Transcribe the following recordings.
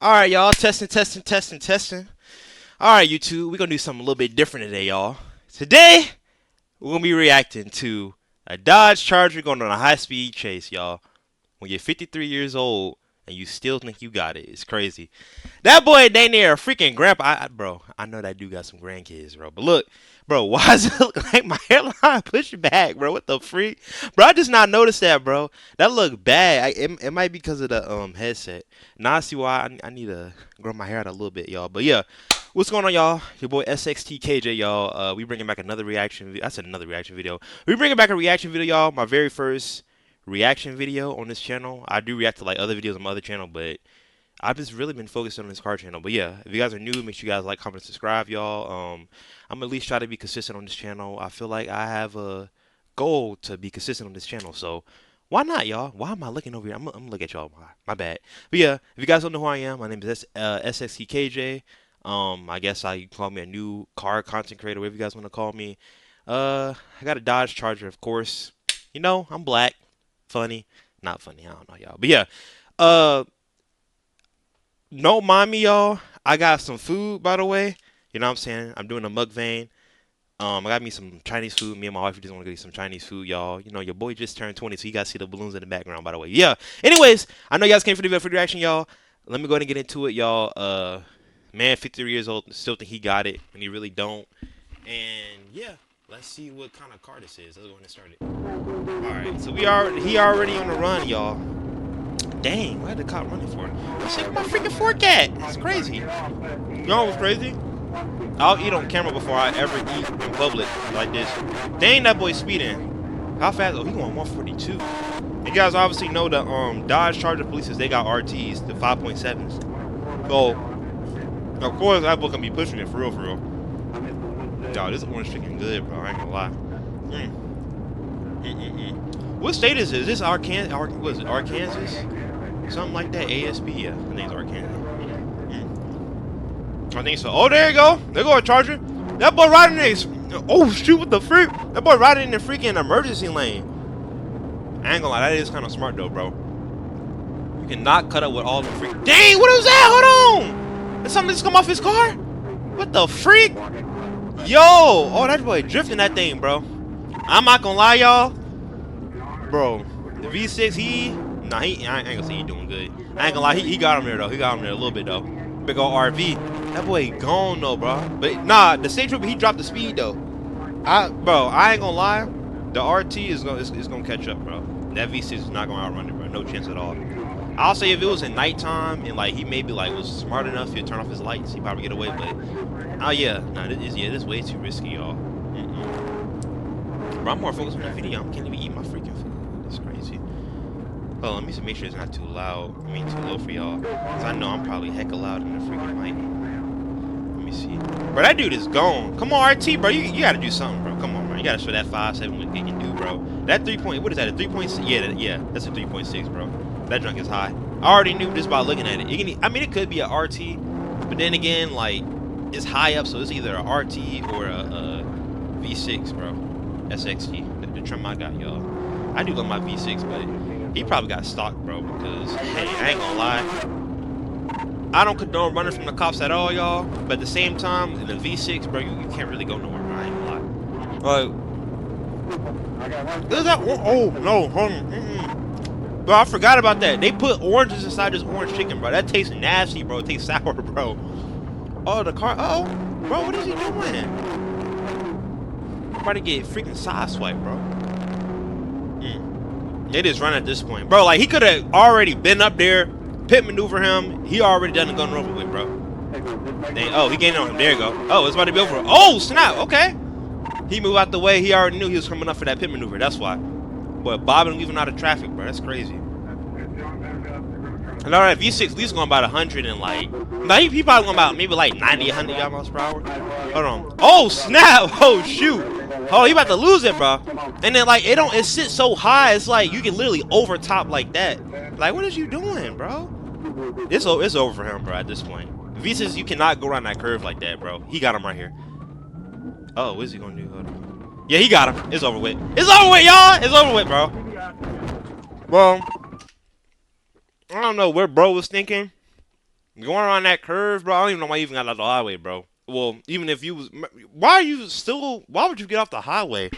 Alright, y'all. Testing. Alright, YouTube. We're going to do something a little bit different today, y'all. Today, we're going to be reacting to a Dodge Charger going on a high-speed chase, y'all. When you're 53 years old and you still think you got it. It's crazy. That boy dang near a freaking grandpa. Bro, I know that dude got some grandkids, bro. But look, bro, why does it look like my hairline pushed back, bro? What the freak? Bro, I just not noticed that, bro. That look bad. It might be because of the headset. Now I see why I need to grow my hair out a little bit, y'all. But yeah, what's going on, y'all? Your boy SXTKJ, y'all. We bringing back another reaction. I said another reaction video. We bringing back a reaction video, y'all. My very first reaction video on this channel. I do react to like other videos on my other channel, but I've just really been focused on this car channel. But yeah, if you guys are new, make sure you guys like, comment, subscribe, y'all. I'm at least try to be consistent on this channel. I feel like I have a goal to be consistent on this channel, so why not, y'all? Why am I looking over here? I'm gonna look at y'all. My bad. But yeah, if you guys don't know who I am, my name is SXTKJ. I guess you call me a new car content creator, whatever you guys want to call me. I got a Dodge Charger, of course. You know, I'm black. Funny. Not funny. I don't know, y'all. But yeah. Don't mind me, y'all. I got some food, by the way. You know what I'm saying? I'm doing a mukbang. I got me some Chinese food. Me and my wife just want to get some Chinese food, y'all. You know, your boy just turned 20, so you guys see the balloons in the background, by the way. Yeah. Anyways, I know you guys came for the video for the reaction, y'all. Let me go ahead and get into it, y'all. Man, 53 years old, still think he got it, and he really don't. And yeah, let's see what kind of car this is. Let's go ahead and start it. All right, so he already on the run, y'all. Dang, why the cop running for it? Let's check my freaking fork at. That's crazy. You know what's crazy? I'll eat on camera before I ever eat in public like this. Dang, that boy speeding. How fast? Oh, he going 142. You guys obviously know the Dodge Charger polices, they got RTs, the 5.7s. So, of course, that boy gonna be pushing it for real, for real. Yo, this orange chicken good, bro. I ain't gonna lie. What state is this? Is this Arkansas? What is it? Arkansas? Something like that. ASB, yeah. I think it's Arkansas. I think so. Oh, there you go. There go a Charger. That boy riding in. Oh, shoot, what the freak? That boy riding in the freaking emergency lane. I ain't gonna lie, that is kind of smart though, bro. You cannot cut up with all the freak. Dang, what was that? Hold on. Did something just come off his car? What the freak? Yo. Oh, that boy drifting that thing, bro. I'm not gonna lie, y'all. Bro, the V6, I ain't gonna say he doing good. I ain't gonna lie, he got him there though. He got him there a little bit though. Big ol' RV. That boy gone though, bro. But nah, the state trooper, he dropped the speed though. Bro, I ain't gonna lie. The RT is gonna catch up, bro. That V6 is not gonna outrun it, bro. No chance at all. I'll say if it was at nighttime and like he maybe like was smart enough, he'd turn off his lights, he'd probably get away. But oh yeah, nah, this is way too risky, y'all. Bro, I'm more focused on the video. I can't even eat my freaking food. It's crazy. Oh, let me make sure it's not too loud. I mean, too low for y'all. Because I know I'm probably hecka loud in the freaking mic. Let me see. Bro, that dude is gone. Come on, RT, bro. You got to do something, bro. Come on, bro. You got to show that 5.7 what they can do, bro. That 3 point, what is that, a 3.6? Yeah, that's a 3.6, bro. That junk is high. I already knew just by looking at it. I mean, it could be a RT. But then again, like, it's high up, so it's either a RT or a V6, bro. SXT, the trim I got, y'all. I do love my V6, but he probably got stock, bro, because, hey, I ain't gonna lie. I don't condone running from the cops at all, y'all, but at the same time, in the V6, bro, you can't really go nowhere, bro. I ain't gonna lie. Is that one? Oh, no, hold on. Bro, I forgot about that. They put oranges inside this orange chicken, bro. That tastes nasty, bro. It tastes sour, bro. Oh, the car. Uh oh. Bro, what is he doing? I'm about to get freaking sideswiped, bro. It is run at this point. Bro, like, he could have already been up there, pit maneuver him. He already done the gun over with, bro. Dang, oh, he gained on him. There you go. Oh, it's about to be over. Oh, snap. Okay. He moved out the way. He already knew he was coming up for that pit maneuver. That's why. Boy, bobbing leaving out of traffic, bro. That's crazy. And all right, V6 at least going about 100 and like, nah, he probably going about maybe like 90, 100 miles per hour. Hold on. Oh, snap. Oh, shoot. Oh, he about to lose it, bro. And then like, it sits so high, it's like you can literally overtop like that. Like, what is you doing, bro? It's over for him, bro, at this point. V6, you cannot go around that curve like that, bro. He got him right here. Oh, what is he gonna do? Hold on. Yeah, he got him. It's over with. It's over with, y'all. It's over with, bro. Well, I don't know where bro was thinking. Going around that curve, bro. I don't even know why you even got out the highway, bro. Well, even if you was, why are you still? Why would you get off the highway?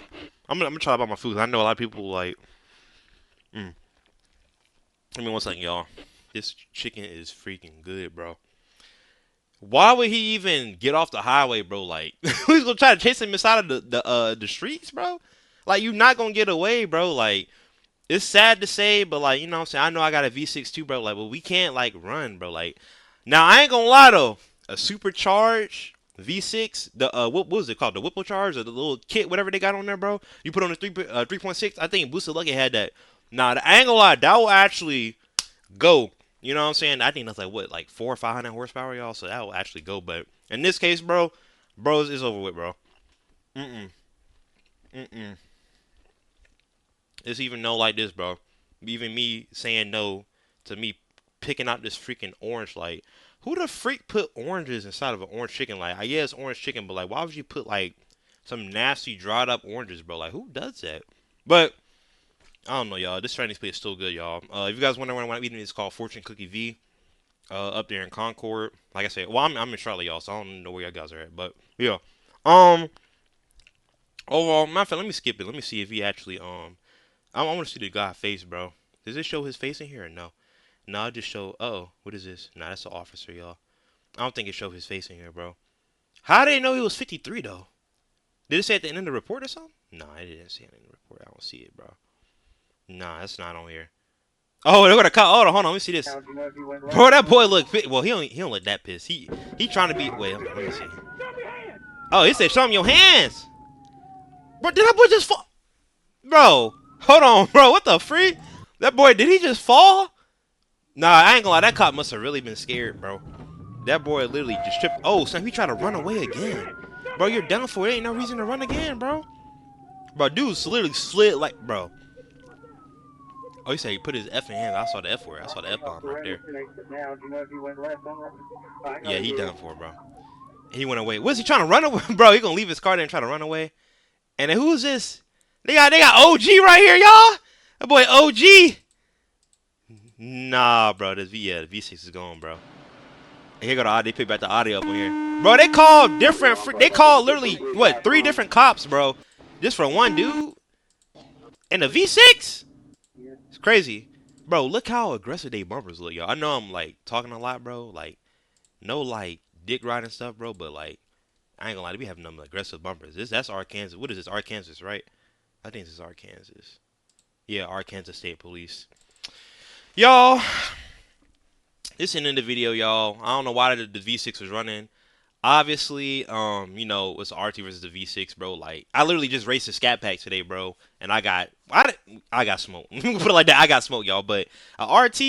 I'm gonna try to buy my food. I know a lot of people like. Mm. Give me 1 second, y'all. This chicken is freaking good, bro. Why would he even get off the highway, bro? Like, who's gonna try to chase him inside of the streets, bro? Like, you're not gonna get away, bro. Like, it's sad to say, but like, you know what I'm saying? I know I got a V6 too, bro. Like, but we can't like run, bro. Like, now I ain't gonna lie though. A supercharged V6, the what was it called? The Whipple Charge or the little kit, whatever they got on there, bro. You put on the 3.6. I think Boosted Lucky had that. Nah, I ain't gonna lie. That will actually go. You know what I'm saying? I think that's like what, like 400 or 500 horsepower, y'all. So that will actually go. But in this case, bro, it's over with, bro. Mm mm. It's even no like this, bro. Even me saying no to me picking out this freaking orange, like, who the freak put oranges inside of an orange chicken? Like, I guess orange chicken, but like, why would you put like some nasty dried up oranges, bro? Like, who does that? But I don't know, y'all. This Chinese place is still good, y'all. If you guys wonder where I'm eating, it's called Fortune Cookie V. Up there in Concord. Like I said, well, I'm in Charlotte, y'all, so I don't know where y'all guys are at. But yeah. Um. Overall, matter of fact, let me skip it. Let me see if he actually I want to see the guy face, bro. Does it show his face in here or no? No, it just show. Oh, what is this? Nah, that's the officer, y'all. I don't think it showed his face in here, bro. How did they know he was 53 though? Did it say at the end of the report or something? Nah, it didn't say it in the report. I don't see it, bro. Nah, that's not on here. Oh, they're gonna call. Hold on, let me see this. Bro, that boy look. Well, he don't look that pissed. He trying to be. Wait, let me see. Oh, he said, "Show him your hands." Bro, did that boy just fall? Bro, hold on, bro. What the freak? That boy, did he just fall? Nah, I ain't gonna lie. That cop must have really been scared, bro. That boy literally just tripped. Oh, so he tried to run away again. Bro, you're done for. There ain't no reason to run again, bro. Bro, dude literally slid like, bro. Oh, he said he put his F in hand. I saw the F word. I saw the F bomb right there. Yeah, he done for, bro. He went away. What's he trying to run away? Bro, he gonna leave his car there and try to run away. And then who is this? They got OG right here, y'all. That boy OG. Nah, bro. This the V6 is gone, bro. And here go the audio. They pick back the audio up on here. Bro, they called different. They called literally what 3 different cops, bro, just for one dude. And the V6. It's crazy, bro. Look how aggressive they bumpers look, y'all. I know I'm like talking a lot, bro. Like no like dick riding stuff, bro. But like I ain't gonna lie, we have them aggressive bumpers. That's Arkansas. What is this? Arkansas, right? I think this is Arkansas. Yeah, Arkansas State Police. Y'all, this ended the video, y'all. I don't know why the V6 was running. Obviously, you know, it's RT versus the V6, bro. Like, I literally just raced the Scat Pack today, bro, and I got smoked. Put it like that, I got smoked, y'all. But a RT,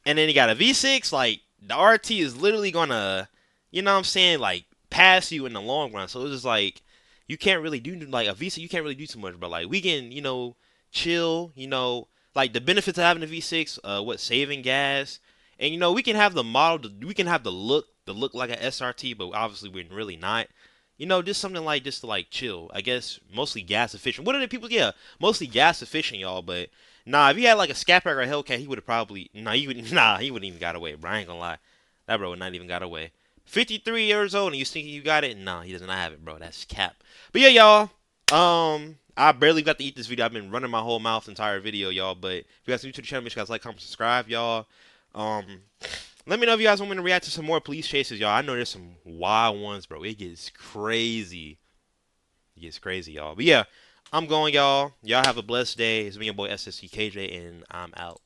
and then you got a V6. Like, the RT is literally gonna, you know what I'm saying, like pass you in the long run. So it's just like you can't really do like a V6. You can't really do too much, but like we can, you know, chill. You know, like the benefits of having a V6, saving gas, and you know we can have the model, we can have the look like an SRT, but obviously we're really not. You know, just something like just to like chill. I guess mostly gas efficient. What are the people? Yeah, mostly gas efficient, y'all. But nah, if he had like a Scat Pack or a Hellcat, he would have probably he wouldn't even got away, bro. I ain't gonna lie, that bro would not even got away. 53 years old and you think you got it? Nah, he does not have it, bro. That's cap. But yeah, y'all. I barely got to eat this video. I've been running my whole mouth the entire video, y'all. But if you guys are new to the channel, make sure you guys like, comment, subscribe, y'all. Let me know if you guys want me to react to some more police chases, y'all. I know there's some wild ones, bro. It gets crazy. It gets crazy, y'all. But yeah, I'm going, y'all. Y'all have a blessed day. It's me, your boy SSCKJ, and I'm out.